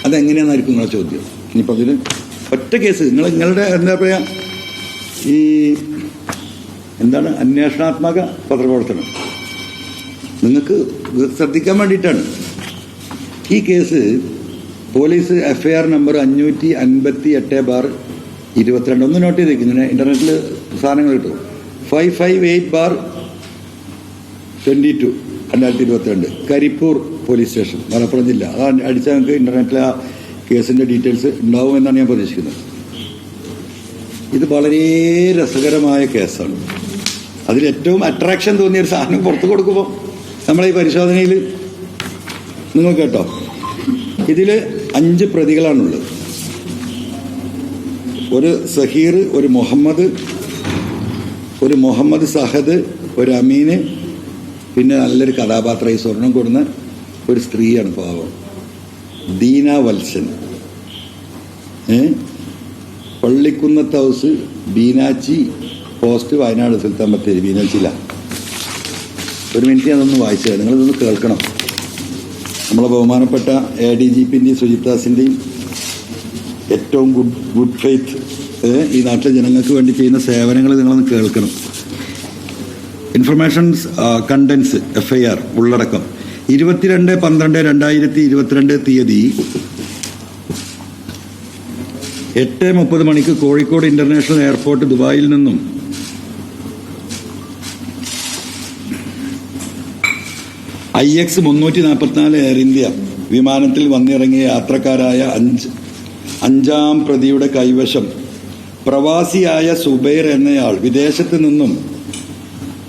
അതെങ്ങനെയാണെന്നായിരിക്കും നിങ്ങളെ ചോദ്യം. ഇനിയിപ്പോൾ അതിൽ ഒറ്റ കേസ് നിങ്ങളുടെ എന്താ പറയുക, ഈ എന്താണ് അന്വേഷണാത്മക പത്രപ്രവർത്തനം നിങ്ങൾക്ക് ശ്രദ്ധിക്കാൻ വേണ്ടിയിട്ടാണ്. ഈ കേസ് പോലീസ് FIR നമ്പർ 558/22 ഒന്ന് നോട്ട് ചെയ്തേക്കും. ഇങ്ങനെ ഇന്റർനെറ്റിൽ സാധനങ്ങൾ കിട്ടും. 558/22 2022 കരിപ്പൂർ പോലീസ് സ്റ്റേഷൻ, മലപ്പുറം ജില്ല. അത് അടിച്ചാൽ നിങ്ങൾക്ക് ഇന്റർനെറ്റിൽ ആ കേസിന്റെ ഡീറ്റെയിൽസ് ഉണ്ടാവുമെന്നാണ് ഞാൻ പ്രതീക്ഷിക്കുന്നത്. ഇത് വളരെ രസകരമായ കേസാണ്. അതിലേറ്റവും അട്രാക്ഷൻ തോന്നിയൊരു സാധനം പുറത്തു കൊടുക്കുമ്പോൾ നമ്മളെ ഈ പരിശോധനയിൽ നിങ്ങൾ കേട്ടോ, ഇതിൽ 5 പ്രതികളാണുള്ളത്. ഒരു സഹീർ, ഒരു മുഹമ്മദ് സഹദ്, ഒരു അമീന്, പിന്നെ നല്ലൊരു കഥാപാത്രം ഈ സ്വർണം കൊടുന്ന ഒരു സ്ത്രീയാണ് പാവം, ദീന വത്സൻ. Pallikkunnath house, Beenachi post, Wayanad Sultan Bathery. ബീനാച്ചില്ല. ഒരു മിനിറ്റ് ഞാനൊന്ന് വായിച്ചത്, നിങ്ങളിതൊന്ന് കേൾക്കണം. നമ്മളെ ബഹുമാനപ്പെട്ട ADGPൻ്റെയും സുജിത്താസിൻ്റെയും ഏറ്റവും ഗുഡ് ഫെയ്ത്ത് ഈ നാട്ടിലെ ജനങ്ങൾക്ക് വേണ്ടി ചെയ്യുന്ന സേവനങ്ങൾ നിങ്ങളൊന്ന് കേൾക്കണം. ഇൻഫർമേഷൻസ് കണ്ടൻസ് FIR ഉള്ളടക്കം 22/12/2022 തീയതി 8:30 മണിക്ക് കോഴിക്കോട് ഇന്റർനാഷണൽ എയർപോർട്ട് ദുബായിൽ നിന്നും IX 344 എയർ ഇന്ത്യ വിമാനത്തിൽ വന്നിറങ്ങിയ യാത്രക്കാരായ 5-ാം പ്രതിയുടെ കൈവശം പ്രവാസിയായ സുബൈർ എന്നയാൾ വിദേശത്ത് നിന്നും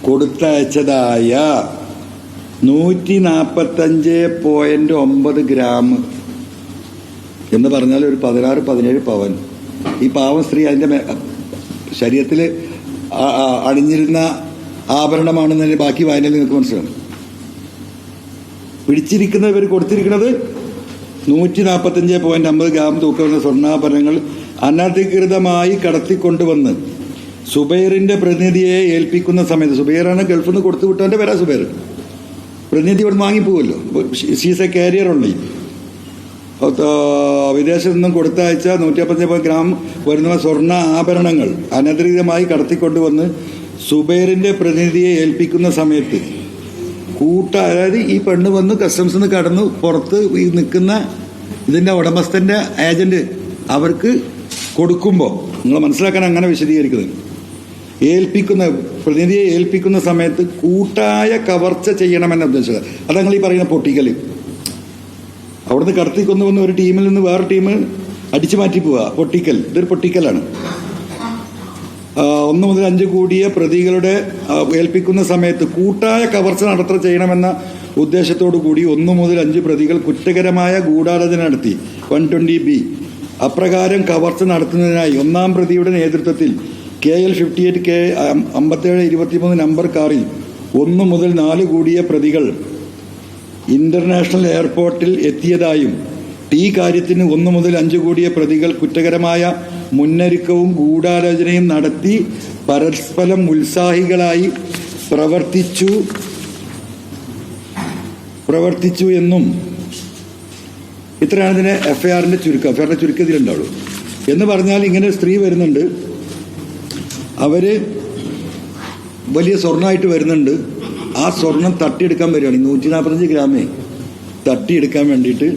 കൊടുത്തയച്ചതായ 145.9 ഗ്രാം എന്ന് പറഞ്ഞാൽ ഒരു 16-17 പവൻ. ഈ പാവം സ്ത്രീ അതിൻ്റെ ശരീരത്തിൽ അണിഞ്ഞിരുന്ന ആഭരണമാണെന്നതിന് ബാക്കി വായനയിൽ നിങ്ങൾക്ക് മനസ്സിലാവും. പിടിച്ചിരിക്കുന്നവർ കൊടുത്തിരിക്കുന്നത് 145.50 ഗ്രാം തൂക്കമുള്ള സ്വർണ്ണാഭരണങ്ങൾ അനധികൃതമായി കടത്തിക്കൊണ്ടുവന്ന് സുബൈറിന്റെ പ്രതിനിധിയെ ഏൽപ്പിക്കുന്ന സമയത്ത്, സുബൈറാണ് ഗൾഫിൽ നിന്ന് കൊടുത്തു വിട്ടവന്റെ പേരാ സുബൈർ, പ്രതിനിധി ഇവിടെ വാങ്ങിപ്പോവല്ലോ, ഷീസ് എ കാരിയർ ഉള്ളി. വിദേശത്ത് നിന്നും കൊടുത്തയച്ച 155 ഗ്രാം വരുന്ന സ്വർണ്ണ ആഭരണങ്ങൾ അനധികൃതമായി കടത്തിക്കൊണ്ടുവന്ന് സുബൈറിന്റെ പ്രതിനിധിയെ ഏൽപ്പിക്കുന്ന സമയത്ത് അതായത് ഈ പെണ്ണ് വന്ന് കസ്റ്റംസിൽ നിന്ന് കടന്നു പുറത്ത് ഈ നിൽക്കുന്ന ഇതിന്റെ ഉടമസ്ഥന്റെ ഏജന്റ് അവർക്ക് കൊടുക്കുമ്പോൾ നിങ്ങൾ മനസ്സിലാക്കാൻ അങ്ങനെ വിശദീകരിക്കുന്നത്, പ്രതിനിധിയെ ഏൽപ്പിക്കുന്ന സമയത്ത് കൂട്ടായ കവർച്ച ചെയ്യണമെന്ന ഉദ്ദേശിച്ചത്. അതങ്ങൾ ഈ പറയുന്ന പൊട്ടിക്കൽ, അവിടുന്ന് കടത്തിക്കൊണ്ടുവന്ന് ഒരു ടീമിൽ നിന്ന് വേറെ ടീം അടിച്ചു മാറ്റി പോവുക, പൊട്ടിക്കൽ. ഇതൊരു പൊട്ടിക്കലാണ്. 1 മുതൽ 5 കൂടിയ പ്രതികളുടെ ഏൽപ്പിക്കുന്ന സമയത്ത് കൂട്ടായ കവർച്ച ചെയ്യണമെന്ന ഉദ്ദേശത്തോടു കൂടി 1 മുതൽ 5 പ്രതികൾ കുറ്റകരമായ ഗൂഢാലോചന നടത്തി 120B. അപ്രകാരം കവർച്ച നടത്തുന്നതിനായി 1-ാം പ്രതിയുടെ നേതൃത്വത്തിൽ KL 58 K 5723 നമ്പർ കാറിൽ 1 മുതൽ 4 കൂടിയ പ്രതികൾ ഇന്റർനാഷണൽ എയർപോർട്ടിൽ എത്തിയതായും ഈ കാര്യത്തിന് 1 മുതൽ 5 കൂടിയ പ്രതികൾ കുറ്റകരമായ മുന്നൊരുക്കവും ഗൂഢാലോചനയും നടത്തി പരസ്പരം ഉത്സാഹികളായി പ്രവർത്തിച്ചു എന്നും ഇത്രയാണ് ഇതിനെ FIRന്റെ ചുരുക്കം ഇതിലുണ്ടാവുള്ളൂ. എന്ന് പറഞ്ഞാൽ ഇങ്ങനെ സ്ത്രീ വരുന്നുണ്ട്, അവര് വലിയ സ്വർണ്ണമായിട്ട് വരുന്നുണ്ട്. ആ സ്വർണം തട്ടിയെടുക്കാൻ വരികയാണ്. 145 ഗ്രാമേ തട്ടിയെടുക്കാൻ വേണ്ടിയിട്ട്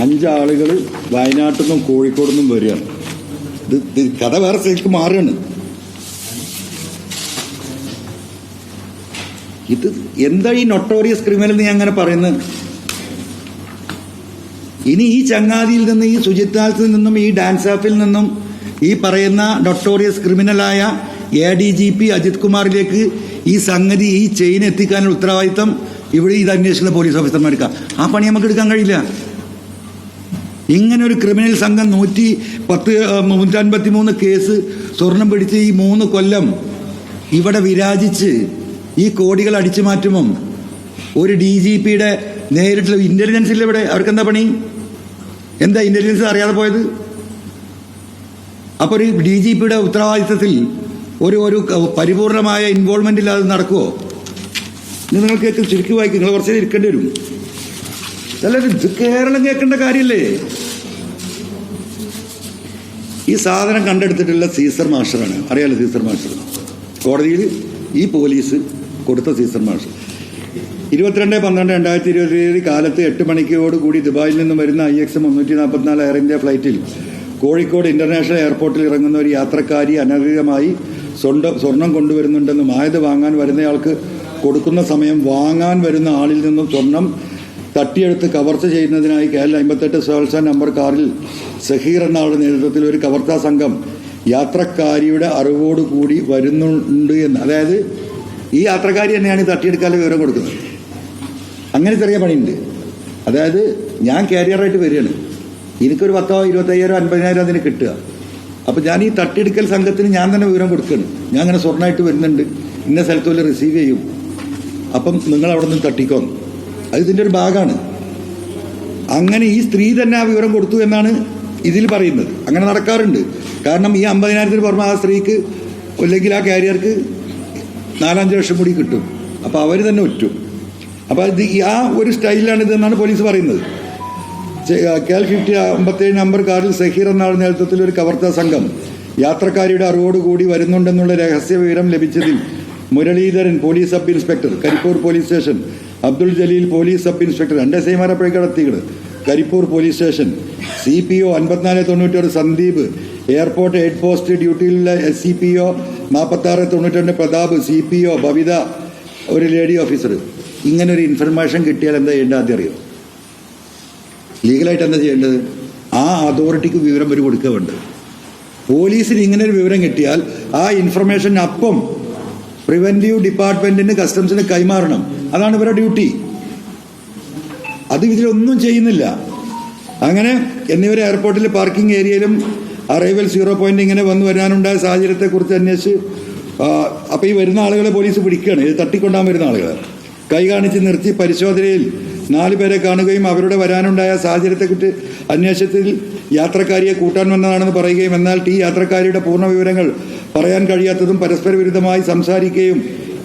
5 ആളുകൾ വയനാട്ടിൽ നിന്നും കോഴിക്കോട് നിന്നും വരികയാണ്. ഇത് കഥ വേറെ സ്ഥലത്തേക്ക് മാറുകയാണ്. ഇത് എന്താ ഈ നൊട്ടോറിയസ് ക്രിമിനൽ എന്ന് ഞാൻ അങ്ങനെ പറയുന്നത്? ഇനി ഈ ചങ്ങാതിയിൽ നിന്ന്, ഈ സുജിത്താൽസിൽ നിന്നും, ഈ ഡാൻസ് ആപ്പിൽ നിന്നും ഈ പറയുന്ന നൊട്ടോറിയസ് ക്രിമിനലായ ADGP അജിത് കുമാറിലേക്ക് ഈ സംഗതി, ഈ ചെയിൻ എത്തിക്കാനുള്ള ഉത്തരവാദിത്തം ഇവിടെ ഇത് അന്വേഷിക്കുന്ന പോലീസ് ഓഫീസർമാർക്ക്. ആ പണി നമുക്ക് എടുക്കാൻ കഴിയില്ല. ഇങ്ങനെ ഒരു ക്രിമിനൽ സംഘം 153 കേസ് സ്വർണം പിടിച്ച് ഈ 3 കൊല്ലം ഇവിടെ വിരാജിച്ച് ഈ കോടികൾ അടിച്ചു മാറ്റുമ്പം ഒരു DGPയുടെ നേരിട്ടുള്ള ഇന്റലിജൻസ് ഇല്ല ഇവിടെ. അവർക്ക് എന്താ പണി? എന്താ ഇന്റലിജൻസ് അറിയാതെ പോയത്? അപ്പോൾ ഒരു DGPയുടെ ഉത്തരവാദിത്തത്തിൽ ഒരു പരിപൂർണമായ ഇൻവോൾവ്മെന്റ് ഇല്ലാതെ നടക്കുമോ? നിങ്ങൾക്ക് ചുരുക്കി വായിക്കും. നിങ്ങൾ കുറച്ചേരം ഇരിക്കേണ്ടി വരും. അല്ലാതെ ഇത് കേരളം കേൾക്കേണ്ട കാര്യമല്ലേ? ഈ സാധനം കണ്ടെടുത്തിട്ടുള്ള സീസർ മാസ്റ്ററാണ്. അറിയാലോ സീസർ മാസ്റ്റർ? കോടതിയിൽ ഈ പോലീസ് കൊടുത്ത സീസർ മാസ്റ്റർ 22/12/2020 കാലത്ത് 8 മണിക്കോടുകൂടി ദുബായിൽ നിന്നും വരുന്ന IX 344 എയർ ഇന്ത്യ ഫ്ലൈറ്റിൽ കോഴിക്കോട് ഇന്റർനാഷണൽ എയർപോർട്ടിൽ ഇറങ്ങുന്ന ഒരു യാത്രക്കാരി അനധികൃതമായി സ്വർണം കൊണ്ടുവരുന്നുണ്ടെന്നും ആയത് വാങ്ങാൻ വരുന്നയാൾക്ക് കൊടുക്കുന്ന സമയം വാങ്ങാൻ വരുന്ന ആളിൽ നിന്നും സ്വർണം തട്ടിയെടുത്ത് കവർച്ച ചെയ്യുന്നതിനായി KL 58 സോൾസ നമ്പർ കാറിൽ സഹീർ എന്ന ആളുടെ നേതൃത്വത്തിൽ ഒരു കവർച്ചാ സംഘം യാത്രക്കാരിയുടെ അറിവോടുകൂടി വരുന്നുണ്ട് എന്ന്. അതായത് ഈ യാത്രക്കാരി തന്നെയാണ് ഈ തട്ടിയെടുക്കാനുള്ള വിവരം കൊടുക്കുന്നത്. അങ്ങനെ ചെറിയ പണിയുണ്ട്. അതായത് ഞാൻ കാരിയറായിട്ട് വരികയാണ്, എനിക്കൊരു 10,000, 25,000, 50,000 അതിന് കിട്ടുക. അപ്പം ഞാൻ ഈ തട്ടിയെടുക്കൽ സംഘത്തിന് ഞാൻ തന്നെ വിവരം കൊടുക്കുകയാണ്. ഞാൻ അങ്ങനെ സ്വർണ്ണമായിട്ട് വരുന്നുണ്ട്, ഇന്ന സ്ഥലത്ത് വല്ല റിസീവ് ചെയ്യും, അപ്പം നിങ്ങൾ അവിടെ നിന്ന് തട്ടിക്കോന്ന്. അത് ഇതിൻ്റെ ഒരു ഭാഗമാണ്. അങ്ങനെ ഈ സ്ത്രീ തന്നെ ആ വിവരം കൊടുത്തു എന്നാണ് ഇതിൽ പറയുന്നത്. അങ്ങനെ നടക്കാറുണ്ട്. കാരണം ഈ 50,000-ന് പുറമെ ആ സ്ത്രീക്ക് അല്ലെങ്കിൽ ആ കാരിയർക്ക് 4-5 ലക്ഷം കൂടി കിട്ടും. അപ്പോൾ അവർ തന്നെ ഒറ്റും. അപ്പോൾ ഇത് ആ ഒരു സ്റ്റൈലിലാണ് ഇതെന്നാണ് പോലീസ് പറയുന്നത്. KL 57 നമ്പർ കാറിൽ സഹീർ എന്ന ആളുടെ നേതൃത്വത്തിൽ ഒരു കവർച്ചാ സംഘം യാത്രക്കാരിയുടെ അറിവോടുകൂടി വരുന്നുണ്ടെന്നുള്ള രഹസ്യ വിവരം ലഭിച്ചതിൽ Muraleedharan police sub inspector, Karipur police station, Abdul Jaleel police sub inspector, 2 SI-മാരപ്പോഴേക്ക് നടത്തിയത്, Karipur police station, CPO 5491 Sandeep, airport head post ഡ്യൂട്ടിയിലുള്ള SCPO 4692 പ്രതാപ്, CPO ഭവിത, ഒരു ലേഡി ഓഫീസർ. ഇങ്ങനെ ഒരു ഇൻഫർമേഷൻ കിട്ടിയാൽ എന്താ ചെയ്യേണ്ടത് ആദ്യം അറിയാം. ലീഗലായിട്ട് എന്താ ചെയ്യേണ്ടത്? ആ അതോറിറ്റിക്ക് വിവരം ഒരു കൊടുക്കുക വേണ്ടത്. പോലീസിന് ഇങ്ങനെ ഒരു വിവരം കിട്ടിയാൽ ആ ഇൻഫർമേഷൻ അപ്പം പ്രിവെന്റീവ് ഡിപ്പാർട്ട്മെന്റിന്, കസ്റ്റംസിന് കൈമാറണം. അതാണ് ഇവരുടെ ഡ്യൂട്ടി. അത് ഇതിലൊന്നും ചെയ്യുന്നില്ല. അങ്ങനെ എന്നിവരെ എയർപോർട്ടിൽ പാർക്കിംഗ് ഏരിയയിലും അറൈവൽ 0 പോയിന്റ് ഇങ്ങനെ വരാനുണ്ടായ സാഹചര്യത്തെക്കുറിച്ച് അന്വേഷിച്ച് അപ്പോൾ ഈ വരുന്ന ആളുകളെ പോലീസ് പിടിക്കുകയാണ്. ഇത് തട്ടിക്കൊണ്ടാൻ വരുന്ന ആളുകളെ കൈ കാണിച്ച് നിർത്തി പരിശോധനയിൽ 4 പേരെ കാണുകയും അവരുടെ വരാനുണ്ടായ സാഹചര്യത്തെക്കുറിച്ച് അന്വേഷണത്തിൽ യാത്രക്കാരിയെ കൂട്ടാൻ വന്നതാണെന്ന് പറയുകയും എന്നാൽ യാത്രക്കാരിയുടെ പൂർണ്ണ വിവരങ്ങൾ പറയാൻ കഴിയാത്തതും പരസ്പര വിരുദ്ധമായി സംസാരിക്കുകയും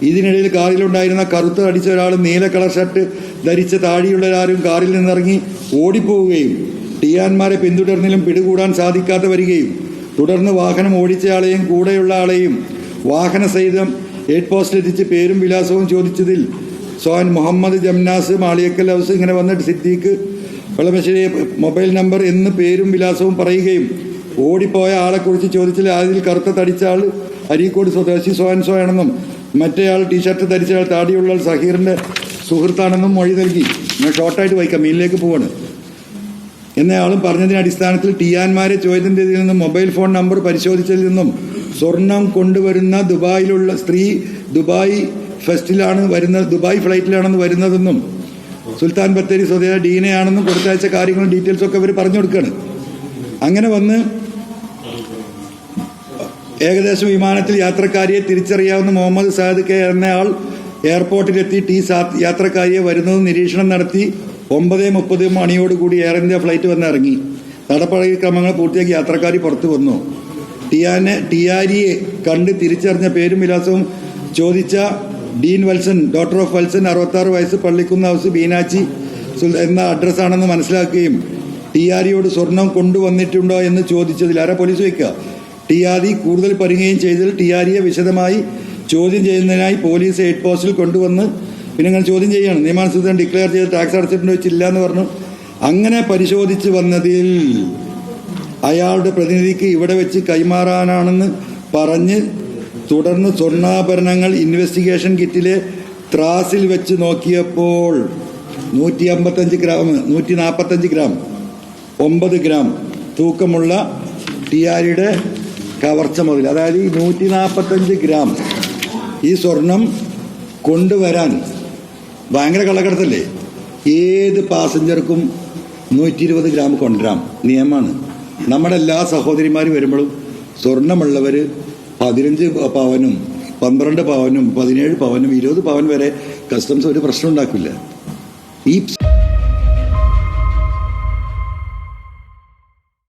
ഇതിനിടയിൽ കാറിലുണ്ടായിരുന്ന കറുത്ത് അടിച്ച ഒരാളും നീല കളർ ഷർട്ട് ധരിച്ച താടിയുള്ളവരാരും കാറിൽ നിന്നിറങ്ങി ഓടിപ്പോവുകയും ടിയാന്മാരെ പിന്തുടർന്നിലും പിടികൂടാൻ സാധിക്കാതെ വരികയും തുടർന്ന് വാഹനം ഓടിച്ചയാളെയും കൂടെയുള്ള ആളെയും വാഹന സഹിതം ഹെഡ് പോസ്റ്റിലെത്തിച്ച് പേരും വിലാസവും ചോദിച്ചതിൽ സോൻ മുഹമ്മദ് ജംനാസ്, മാളിയക്കൽ ഹൗസ്, ഇങ്ങനെ വന്നിട്ട് സിദ്ദീഖ് വെള്ളമശ്ശേരി മൊബൈൽ നമ്പർ എന്ന് പേരും വിലാസവും പറയുകയും ഓടിപ്പോയ ആളെക്കുറിച്ച് ചോദിച്ചാൽ അതിൽ കറുത്ത തടിച്ച ആൾ അരീക്കോട് സ്വദേശി സോ ആണെന്നും മറ്റേയാൾ ടീഷർട്ട് ധരിച്ചയാൾ താടിയുള്ള സഹീറിൻ്റെ സുഹൃത്താണെന്നും മൊഴി നൽകി. ഞാൻ ഷോർട്ടായിട്ട് വായിക്കാം, മീനിലേക്ക് പോവാണ്. എന്നയാളും പറഞ്ഞതിന് അടിസ്ഥാനത്തിൽ ടിയാന്മാരെ ചോദ്യം ചെയ്തതിൽ നിന്നും മൊബൈൽ ഫോൺ നമ്പർ പരിശോധിച്ചതിൽ നിന്നും സ്വർണം കൊണ്ടുവരുന്ന ദുബായിലുള്ള സ്ത്രീ ദുബായ് ഫെസ്റ്റിലാണ് വരുന്നത്, ദുബായ് ഫ്ലൈറ്റിലാണെന്ന് വരുന്നതെന്നും സുൽത്താൻ ബത്തേരി സ്വദേശ ഡീനയാണെന്നും കൊടുത്തയച്ച കാര്യങ്ങളും ഡീറ്റെയിൽസും ഒക്കെ ഇവർ പറഞ്ഞു കൊടുക്കുകയാണ്. അങ്ങനെ വന്ന് ഏകദേശം വിമാനത്തിൽ യാത്രക്കാരിയെ തിരിച്ചറിയാവുന്ന മുഹമ്മദ് സാദ് കെ എന്നയാൾ എയർപോർട്ടിലെത്തി യാത്രക്കാരിയെ വരുന്നത് നിരീക്ഷണം നടത്തി 9:30 മണിയോടുകൂടി എയർ ഇന്ത്യ ഫ്ലൈറ്റ് വന്ന് ഇറങ്ങി. നടപടി ക്രമങ്ങൾ പൂർത്തിയാക്കി യാത്രക്കാരി പുറത്തു വന്നു. ടിയാരിയെ കണ്ട് തിരിച്ചറിഞ്ഞ പേരും വിലാസവും ചോദിച്ച ഡീൻ വത്സൻ, ഡോക്ടർ ഓഫ് വത്സൻ, 66 വയസ്സ്, പള്ളിക്കുന്ന് ഹൗസ്, ബീനാച്ചി എന്ന അഡ്രസ്സാണെന്ന് മനസ്സിലാക്കുകയും ടിയാരിയോട് സ്വർണം കൊണ്ടുവന്നിട്ടുണ്ടോ എന്ന് ചോദിച്ചതിൽ ആരാ പോലീസ് വയ്ക്കുക, ടിയാരി കൂടുതൽ പറയുകയും ചെയ്തതിൽ ടിയാരിയെ വിശദമായി ചോദ്യം ചെയ്യുന്നതിനായി പോലീസ് ഹെഡ് പോസ്റ്റിൽ കൊണ്ടുവന്ന് പിന്നെ അങ്ങനെ ചോദ്യം ചെയ്യുകയാണ്. നിയമാനുസൃതം ഡിക്ലെയർ ചെയ്ത് ടാക്സ് അടച്ചിട്ടുണ്ടോ വെച്ചില്ല എന്ന് പറഞ്ഞു. അങ്ങനെ പരിശോധിച്ച് വന്നതിൽ അയാളുടെ പ്രതിനിധിക്ക് ഇവിടെ വെച്ച് കൈമാറാനാണെന്ന് പറഞ്ഞ് തുടർന്ന് സ്വർണ്ണാഭരണങ്ങൾ ഇൻവെസ്റ്റിഗേഷൻ കിറ്റിലെ ത്രാസിൽ വെച്ച് നോക്കിയപ്പോൾ 145 ഗ്രാം 145 ഗ്രാം 9 ഗ്രാം തൂക്കമുള്ള ടിയാരിയുടെ കവർച്ച മുതൽ, അതായത് ഈ 145 ഗ്രാം ഈ സ്വർണം കൊണ്ടുവരാൻ ഭയങ്കര കള്ളക്കടത്തല്ലേ. ഏത് പാസഞ്ചർക്കും 120 ഗ്രാം കൊണ്ടുവരാം, നിയമമാണ്. നമ്മുടെ എല്ലാ സഹോദരിമാരും വരുമ്പോഴും സ്വർണമുള്ളവർ 15 പവനും 12 പവനും 17 പവനും 20 പവൻ വരെ കസ്റ്റംസ് ഒരു പ്രശ്നം ഉണ്ടാക്കില്ല. ഈ